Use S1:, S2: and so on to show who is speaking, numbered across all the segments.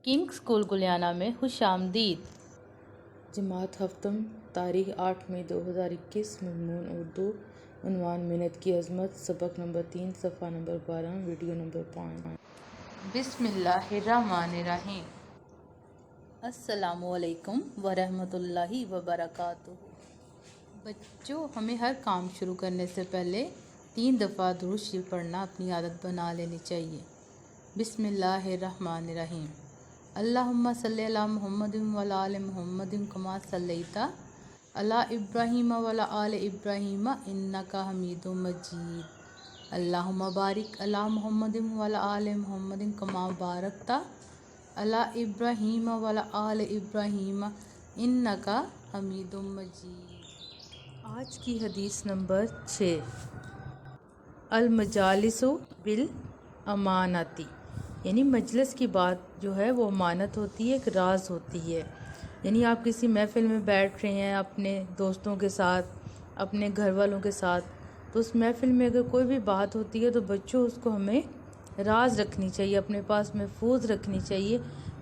S1: King school گلیانہ میں خوش آمدید۔ جماعت ہفتم تاریخ 8 مئی 2021 مضمون اردو عنوان محنت کی عظمت سبق نمبر 3 صفحہ نمبر 12 ویڈیو نمبر 5۔ بسم اللہ الرحمن الرحیم۔ السلام علیکم ورحمۃ اللہ وبرکاتہ۔ بچوں، ہمیں ہر کام شروع کرنے سے پہلے 3 دفعہ درود شریف پڑھنا اپنی عادت بنا لینی چاہیے۔ بسم اللہ الرحمن الرحیم۔ اللہم صلی علی محمد وعلی آل محمد کما صلیت علی ابراہیم وعلی آل ابراہیم انک حمید مجید۔ اللہم بارک علی محمد وعلی آل محمد کما بارکت علی ابراہیم وعلی آل ابراہیم انک حمید مجید۔ آج کی حدیث نمبر 6۔ المجالس بالامانتی، یعنی مجلس کی بات جو ہے وہ امانت ہوتی ہے، ایک راز ہوتی ہے۔ یعنی آپ کسی محفل میں بیٹھ رہے ہیں اپنے دوستوں کے ساتھ، اپنے گھر والوں کے ساتھ، تو اس محفل میں اگر کوئی بھی بات ہوتی ہے تو بچوں اس کو ہمیں راز رکھنی چاہیے، اپنے پاس محفوظ رکھنی چاہیے۔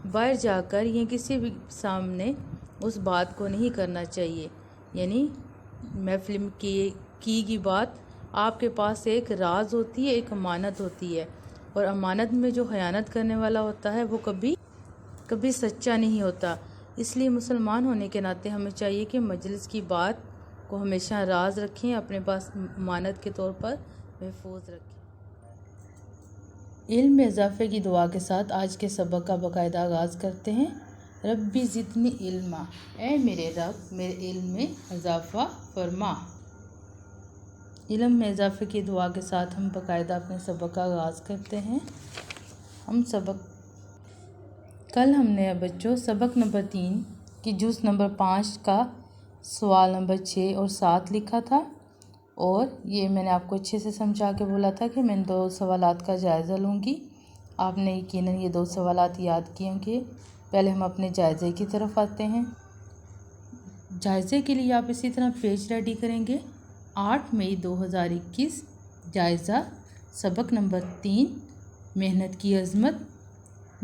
S1: باہر جا کر یا کسی بھی سامنے اس بات کو نہیں کرنا چاہیے۔ یعنی محفل میں کی گئی بات آپ کے پاس ایک راز ہوتی ہے، ایک امانت ہوتی ہے، اور امانت میں جو خیانت کرنے والا ہوتا ہے وہ کبھی سچا نہیں ہوتا۔ اس لیے مسلمان ہونے کے ناطے ہمیں چاہیے کہ مجلس کی بات کو ہمیشہ راز رکھیں، اپنے پاس امانت کے طور پر محفوظ رکھیں۔ علم میں اضافے کی دعا کے ساتھ آج کے سبق کا باقاعدہ آغاز کرتے ہیں۔ ربی زدنی علما، اے میرے رب میرے علم میں اضافہ فرما۔ علم میں اضافے کی دعا کے ساتھ ہم باقاعدہ اپنے سبق کا آغاز کرتے ہیں۔ کل ہم نے بچوں سبق نمبر 3 کی جز نمبر 5 کا سوال نمبر 6 اور 7 لکھا تھا، اور یہ میں نے آپ کو اچھے سے سمجھا کے بولا تھا کہ میں ان 2 سوالات کا جائزہ لوں گی۔ آپ نے یقیناً یہ 2 سوالات یاد کیے ہوں گے۔ پہلے ہم اپنے جائزے کی طرف آتے ہیں۔ جائزے کے لیے آپ اسی طرح پیج ریڈی کریں گے۔ 8 مئی 2021 جائزہ سبق نمبر 3 محنت کی عظمت۔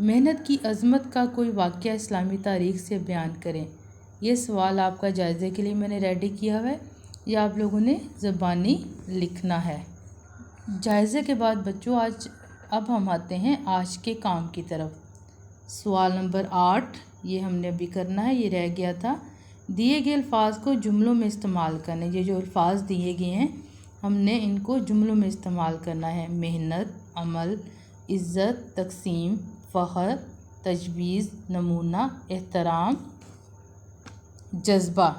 S1: محنت کی عظمت کا کوئی واقعہ اسلامی تاریخ سے بیان کریں۔ یہ سوال آپ کا جائزے کے لیے میں نے ریڈی کیا ہوا ہے، یہ آپ لوگوں نے زبانی لکھنا ہے۔ جائزے کے بعد بچوں اب ہم آتے ہیں آج کے کام کی طرف۔ سوال نمبر 8 یہ ہم نے ابھی کرنا ہے، یہ رہ گیا تھا۔ دیے گئے الفاظ کو جملوں میں استعمال کرنے، یہ جو الفاظ دیے گئے ہیں ہم نے ان کو جملوں میں استعمال کرنا ہے۔ محنت، عمل، عزت، تقسیم، فخر، تجویز، نمونہ، احترام، جذبہ،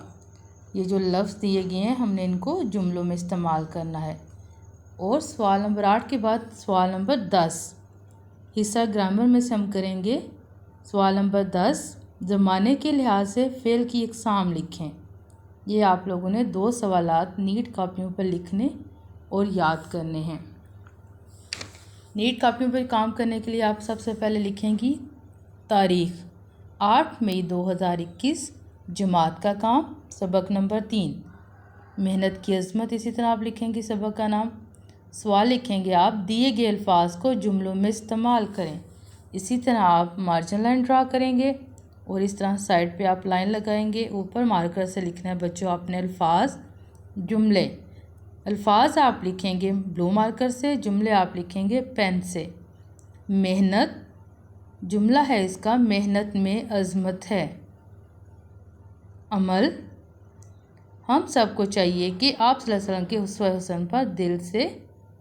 S1: یہ جو لفظ دیے گئے ہیں ہم نے ان کو جملوں میں استعمال کرنا ہے۔ اور سوال نمبر 8 کے بعد سوال نمبر 10 حصہ گرامر میں سے ہم کریں گے۔ سوال نمبر 10 زمانے کے لحاظ سے فعل کی اقسام لکھیں۔ یہ آپ لوگوں نے 2 سوالات نیٹ کاپیوں پر لکھنے اور یاد کرنے ہیں۔ نیٹ کاپیوں پر کام کرنے کے لیے آپ سب سے پہلے لکھیں گی تاریخ 8 مئی 2021 جماعت کا کام سبق نمبر 3 محنت کی عظمت، اسی طرح آپ لکھیں گی سبق کا نام۔ سوال لکھیں گے آپ دیے گئے الفاظ کو جملوں میں استعمال کریں۔ اسی طرح آپ مارجن لائن ڈرا کریں گے اور اس طرح سائڈ پہ آپ لائن لگائیں گے۔ اوپر مارکر سے لکھنا ہے بچوں اپنے الفاظ، جملے۔ الفاظ آپ لکھیں گے بلو مارکر سے، جملے آپ لکھیں گے پین سے۔ محنت جملہ ہے اس کا، محنت میں عظمت ہے۔ عمل، ہم سب کو چاہیے کہ آپ صلی اللہ علیہ وسلم کے اسوہ حسن پر دل سے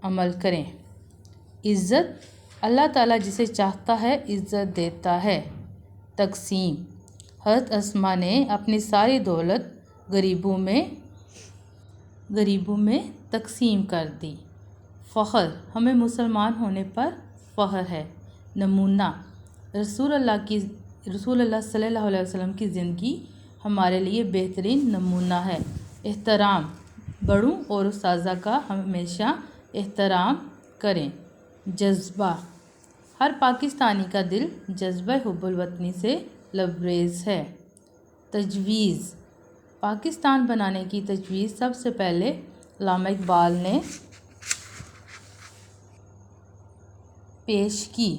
S1: عمل کریں۔ عزت، اللہ تعالیٰ جسے چاہتا ہے عزت دیتا ہے۔ تقسیم، حضرت اسماء نے اپنی ساری دولت غریبوں میں تقسیم کر دی۔ فخر، ہمیں مسلمان ہونے پر فخر ہے۔ نمونہ، رسول اللہ صلی اللہ علیہ وسلم کی زندگی ہمارے لیے بہترین نمونہ ہے۔ احترام، بڑوں اور اساتذہ کا ہمیشہ احترام کریں۔ جذبہ، ہر پاکستانی کا دل جذبہ حب الوطنی سے لبریز ہے۔ تجویز، پاکستان بنانے کی تجویز سب سے پہلے علامہ اقبال نے پیش کی۔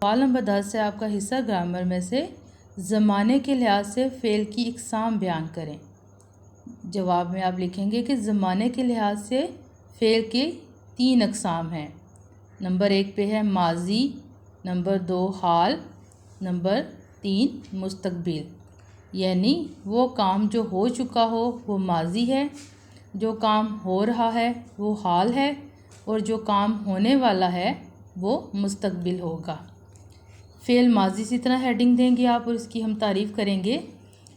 S1: سوال نمبر 10 ہے آپ کا حصہ گرامر میں سے زمانے کے لحاظ سے فعل کی اقسام بیان کریں۔ جواب میں آپ لکھیں گے کہ زمانے کے لحاظ سے فعل کی 3 اقسام ہیں۔ نمبر 1 پہ ہے ماضی، نمبر 2 حال، نمبر 3 مستقبل۔ یعنی وہ کام جو ہو چکا ہو وہ ماضی ہے، جو کام ہو رہا ہے وہ حال ہے، اور جو کام ہونے والا ہے وہ مستقبل ہوگا۔ فعل ماضی سے طرح ہیڈنگ دیں گے آپ اور اس کی ہم تعریف کریں گے۔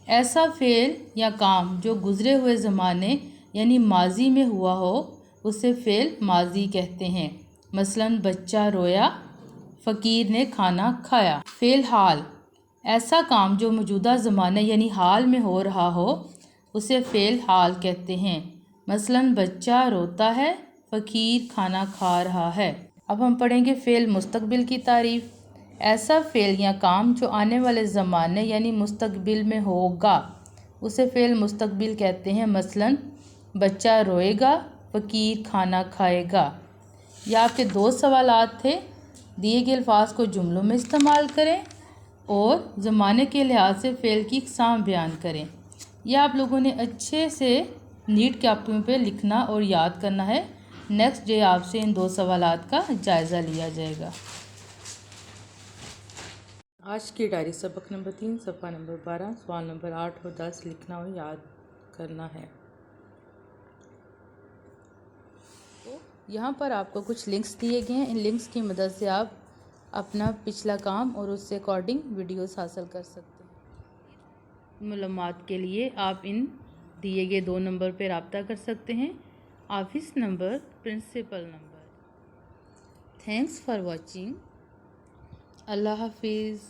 S1: ایسا فعل یا کام جو گزرے ہوئے زمانے یعنی ماضی میں ہوا ہو اسے فعل ماضی کہتے ہیں۔ مثلاً بچہ رویا، فقیر نے کھانا کھایا۔ فعل حال، ایسا کام جو موجودہ زمانے یعنی حال میں ہو رہا ہو اسے فعل حال کہتے ہیں۔ مثلاً بچہ روتا ہے، فقیر کھانا کھا رہا ہے۔ اب ہم پڑھیں گے فعل مستقبل کی تعریف۔ ایسا فعل یا کام جو آنے والے زمانے یعنی مستقبل میں ہوگا اسے فعل مستقبل کہتے ہیں۔ مثلاً بچہ روئے گا، فقیر کھانا کھائے گا۔ یہ آپ کے 2 سوالات تھے۔ دیے گئے الفاظ کو جملوں میں استعمال کریں اور زمانے کے لحاظ سے فعل کی اقسام بیان کریں۔ یہ آپ لوگوں نے اچھے سے نیٹ کاپیوں پہ لکھنا اور یاد کرنا ہے۔ نیکسٹ ڈے آپ سے ان 2 سوالات کا جائزہ لیا جائے گا۔ آج کی ڈائری سبق نمبر 3 صفحہ نمبر 12 سوال نمبر 8 اور 10 لکھنا اور یاد کرنا ہے۔ تو یہاں پر آپ کو کچھ لنکس دیے گئے ہیں، ان لنکس کی مدد سے آپ اپنا پچھلا کام اور اس سے اکارڈنگ ویڈیوز حاصل کر سکتے ہیں۔ معلومات کے لیے آپ ان دیے گئے 2 نمبر پہ رابطہ کر سکتے ہیں، office number, principal number. Thanks for watching. اللہ حافظ۔